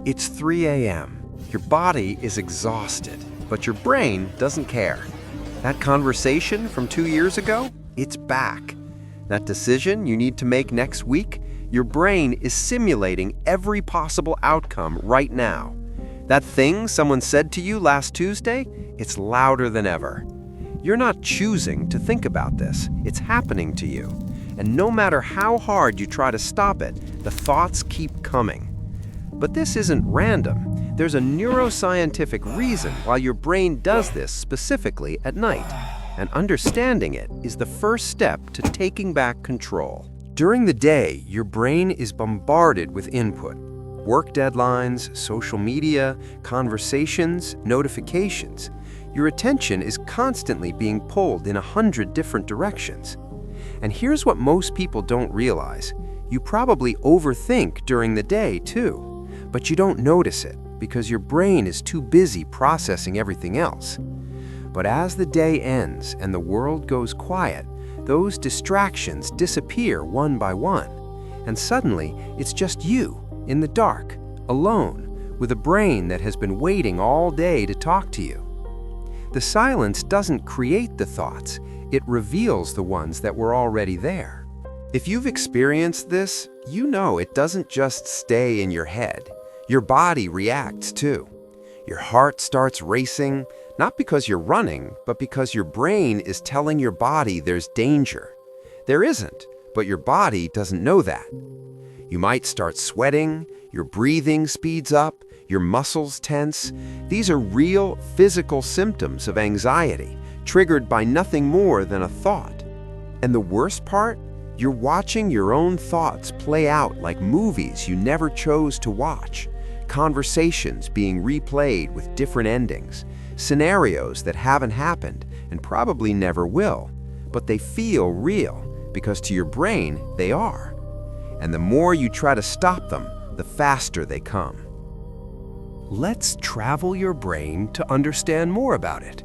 It's 3 a.m. Your body is exhausted, but your brain doesn't care. That conversation from 2 years ago, it's back. That decision you need to make next week, your brain is simulating every possible outcome right now. That thing someone said to you last Tuesday, it's louder than ever. You're not choosing to think about this. It's happening to you. And no matter how hard you try to stop it, the thoughts keep coming. But this isn't random. There's a neuroscientific reason why your brain does this specifically at night. And understanding it is the first step to taking back control. During the day, your brain is bombarded with input. Work deadlines, social media, conversations, notifications. Your attention is constantly being pulled in 100 different directions. And here's what most people don't realize. You probably overthink during the day too, but you don't notice it because your brain is too busy processing everything else. But as the day ends and the world goes quiet, those distractions disappear one by one. And suddenly, it's just you, in the dark, alone, with a brain that has been waiting all day to talk to you. The silence doesn't create the thoughts, it reveals the ones that were already there. If you've experienced this, you know it doesn't just stay in your head. Your body reacts too. Your heart starts racing, not because you're running, but because your brain is telling your body there's danger. There isn't, but your body doesn't know that. You might start sweating, your breathing speeds up, your muscles tense. These are real physical symptoms of anxiety, triggered by nothing more than a thought. And the worst part? You're watching your own thoughts play out like movies you never chose to watch. Conversations being replayed with different endings. Scenarios that haven't happened and probably never will, but they feel real because to your brain, they are. And the more you try to stop them, the faster they come. Let's travel your brain to understand more about it.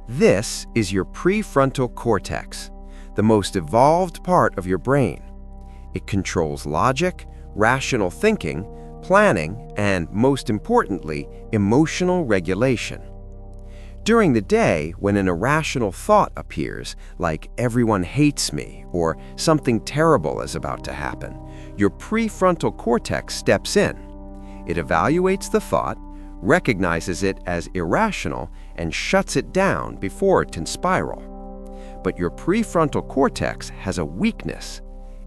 This is your prefrontal cortex, the most evolved part of your brain. It controls logic, rational thinking, planning, and, most importantly, emotional regulation. During the day, when an irrational thought appears, like everyone hates me or something terrible is about to happen, your prefrontal cortex steps in. It evaluates the thought, recognizes it as irrational, and shuts it down before it can spiral. But your prefrontal cortex has a weakness.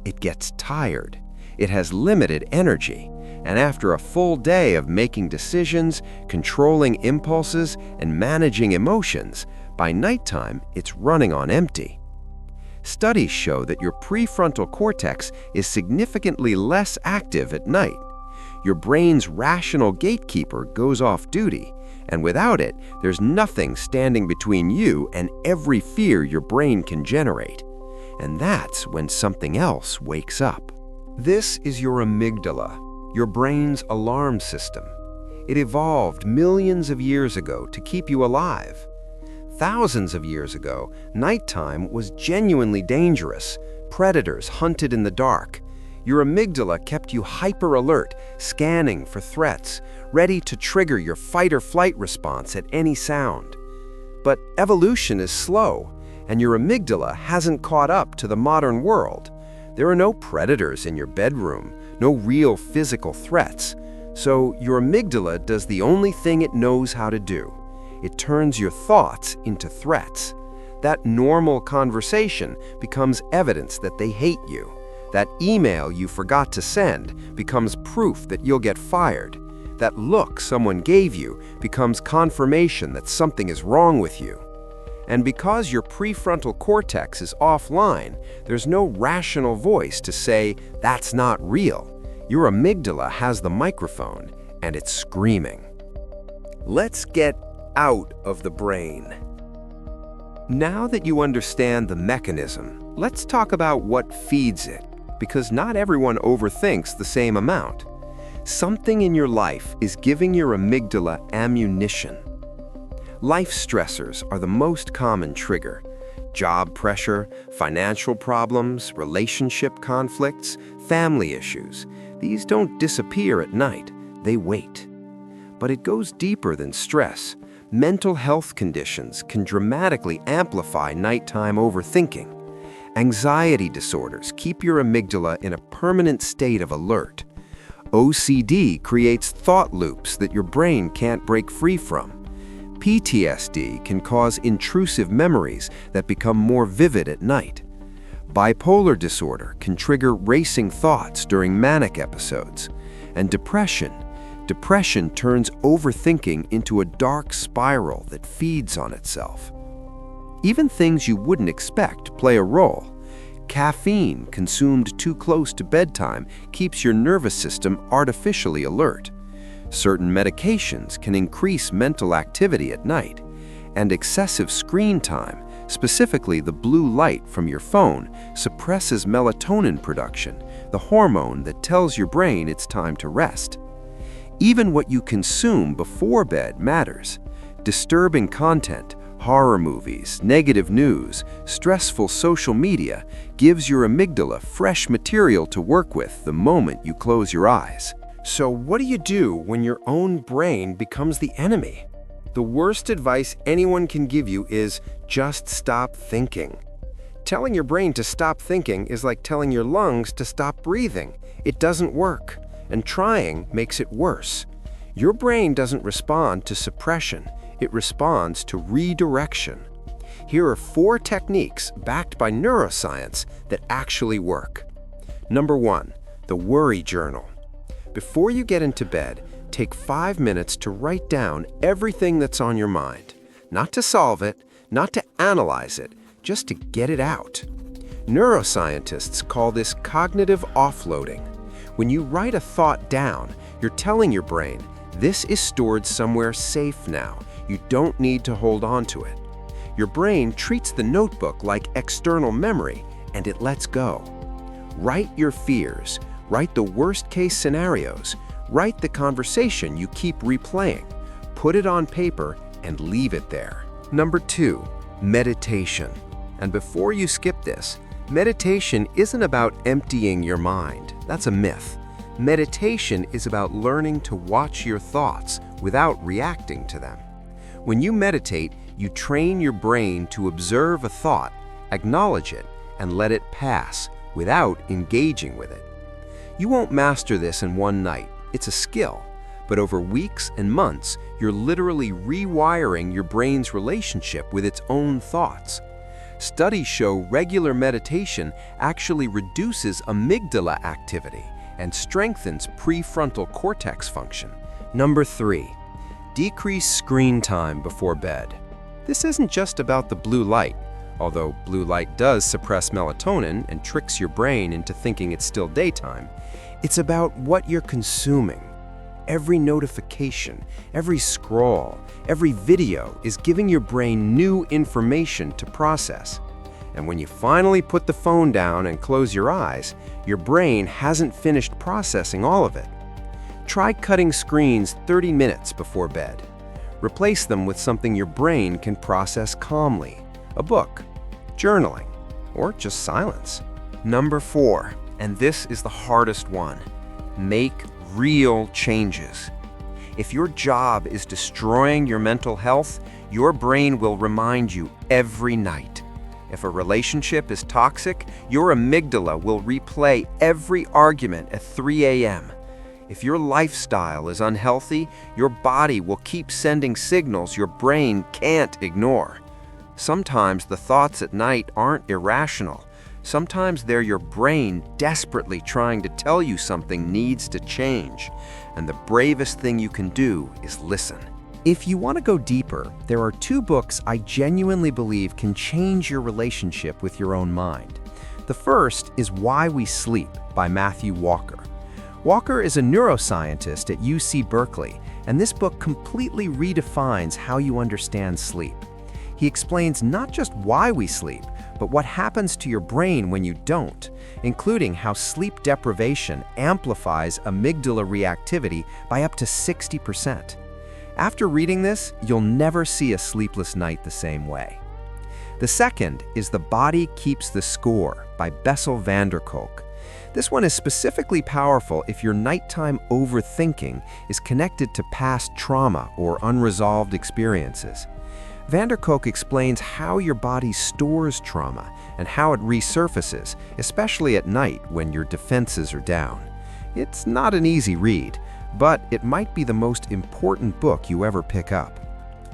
It gets tired. It has limited energy. And after a full day of making decisions, controlling impulses, and managing emotions, by nighttime, it's running on empty. Studies show that your prefrontal cortex is significantly less active at night. Your brain's rational gatekeeper goes off duty, and without it, there's nothing standing between you and every fear your brain can generate. And that's when something else wakes up. This is your amygdala, your brain's alarm system. It evolved millions of years ago to keep you alive. Thousands of years ago, nighttime was genuinely dangerous. Predators hunted in the dark. Your amygdala kept you hyper-alert, scanning for threats, ready to trigger your fight-or-flight response at any sound. But evolution is slow, and your amygdala hasn't caught up to the modern world. There are no predators in your bedroom, no real physical threats. So your amygdala does the only thing it knows how to do. It turns your thoughts into threats. That normal conversation becomes evidence that they hate you. That email you forgot to send becomes proof that you'll get fired. That look someone gave you becomes confirmation that something is wrong with you. And because your prefrontal cortex is offline, there's no rational voice to say, that's not real. Your amygdala has the microphone, and it's screaming. Let's get out of the brain. Now that you understand the mechanism, let's talk about what feeds it, because not everyone overthinks the same amount. Something in your life is giving your amygdala ammunition. Life stressors are the most common trigger. Job pressure, financial problems, relationship conflicts, family issues. These don't disappear at night, they wait. But it goes deeper than stress. Mental health conditions can dramatically amplify nighttime overthinking. Anxiety disorders keep your amygdala in a permanent state of alert. OCD creates thought loops that your brain can't break free from. PTSD can cause intrusive memories that become more vivid at night. Bipolar disorder can trigger racing thoughts during manic episodes. And depression turns overthinking into a dark spiral that feeds on itself. Even things you wouldn't expect play a role. Caffeine consumed too close to bedtime keeps your nervous system artificially alert. Certain medications can increase mental activity at night. And excessive screen time, specifically the blue light from your phone, suppresses melatonin production, the hormone that tells your brain it's time to rest. Even what you consume before bed matters. Disturbing content, horror movies, negative news, stressful social media gives your amygdala fresh material to work with the moment you close your eyes. So what do you do when your own brain becomes the enemy? The worst advice anyone can give you is just stop thinking. Telling your brain to stop thinking is like telling your lungs to stop breathing. It doesn't work, and trying makes it worse. Your brain doesn't respond to suppression. It responds to redirection. Here are 4 techniques backed by neuroscience that actually work. Number 1, the worry journal. Before you get into bed, take 5 minutes to write down everything that's on your mind. Not to solve it, not to analyze it, just to get it out. Neuroscientists call this cognitive offloading. When you write a thought down, you're telling your brain, this is stored somewhere safe now. You don't need to hold on to it. Your brain treats the notebook like external memory, and it lets go. Write your fears. Write the worst-case scenarios. Write the conversation you keep replaying. Put it on paper and leave it there. Number 2, meditation. And before you skip this, meditation isn't about emptying your mind. That's a myth. Meditation is about learning to watch your thoughts without reacting to them. When you meditate, you train your brain to observe a thought, acknowledge it, and let it pass without engaging with it. You won't master this in one night. It's a skill. But over weeks and months, you're literally rewiring your brain's relationship with its own thoughts. Studies show regular meditation actually reduces amygdala activity and strengthens prefrontal cortex function. Number 3, decrease screen time before bed. This isn't just about the blue light. Although blue light does suppress melatonin and tricks your brain into thinking it's still daytime, it's about what you're consuming. Every notification, every scroll, every video is giving your brain new information to process. And when you finally put the phone down and close your eyes, your brain hasn't finished processing all of it. Try cutting screens 30 minutes before bed. Replace them with something your brain can process calmly. A book, journaling, or just silence. Number 4, and this is the hardest one, make real changes. If your job is destroying your mental health, your brain will remind you every night. If a relationship is toxic, your amygdala will replay every argument at 3 a.m. If your lifestyle is unhealthy, your body will keep sending signals your brain can't ignore. Sometimes the thoughts at night aren't irrational. Sometimes they're your brain desperately trying to tell you something needs to change. And the bravest thing you can do is listen. If you want to go deeper, there are 2 books I genuinely believe can change your relationship with your own mind. The first is Why We Sleep by Matthew Walker. Walker is a neuroscientist at UC Berkeley, and this book completely redefines how you understand sleep. He explains not just why we sleep, but what happens to your brain when you don't, including how sleep deprivation amplifies amygdala reactivity by up to 60%. After reading this, you'll never see a sleepless night the same way. The second is The Body Keeps the Score by Bessel van der Kolk. This one is specifically powerful if your nighttime overthinking is connected to past trauma or unresolved experiences. Van der Kolk explains how your body stores trauma and how it resurfaces, especially at night when your defenses are down. It's not an easy read, but it might be the most important book you ever pick up.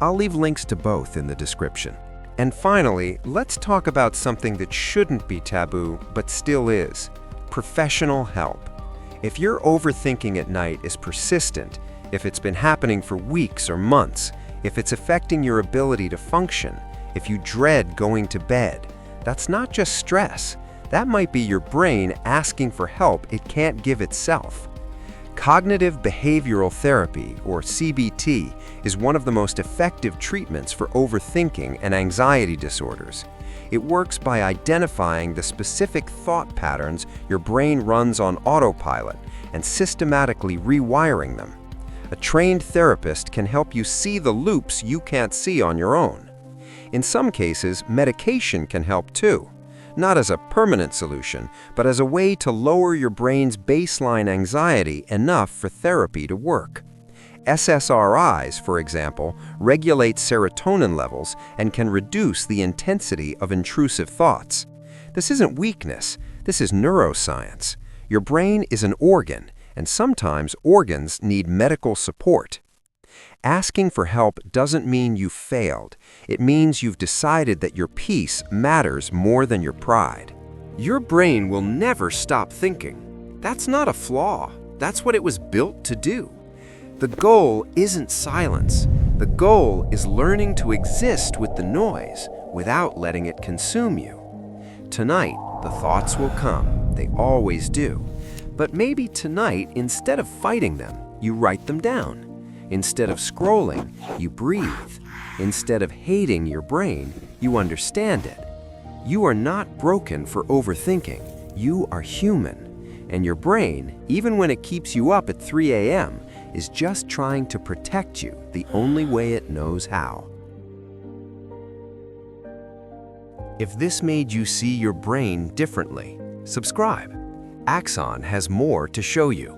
I'll leave links to both in the description. And finally, let's talk about something that shouldn't be taboo, but still is: professional help. If your overthinking at night is persistent, if it's been happening for weeks or months, if it's affecting your ability to function, if you dread going to bed, that's not just stress. That might be your brain asking for help it can't give itself. Cognitive behavioral therapy, or CBT, is one of the most effective treatments for overthinking and anxiety disorders. It works by identifying the specific thought patterns your brain runs on autopilot and systematically rewiring them. A trained therapist can help you see the loops you can't see on your own. In some cases, medication can help too. Not as a permanent solution, but as a way to lower your brain's baseline anxiety enough for therapy to work. SSRIs, for example, regulate serotonin levels and can reduce the intensity of intrusive thoughts. This isn't weakness, this is neuroscience. Your brain is an organ, and sometimes organs need medical support. Asking for help doesn't mean you failed. It means you've decided that your peace matters more than your pride. Your brain will never stop thinking. That's not a flaw. That's what it was built to do. The goal isn't silence. The goal is learning to exist with the noise without letting it consume you. Tonight, the thoughts will come. They always do. But maybe tonight, instead of fighting them, you write them down. Instead of scrolling, you breathe. Instead of hating your brain, you understand it. You are not broken for overthinking. You are human. And your brain, even when it keeps you up at 3 a.m., is just trying to protect you the only way it knows how. If this made you see your brain differently, subscribe. Axon has more to show you.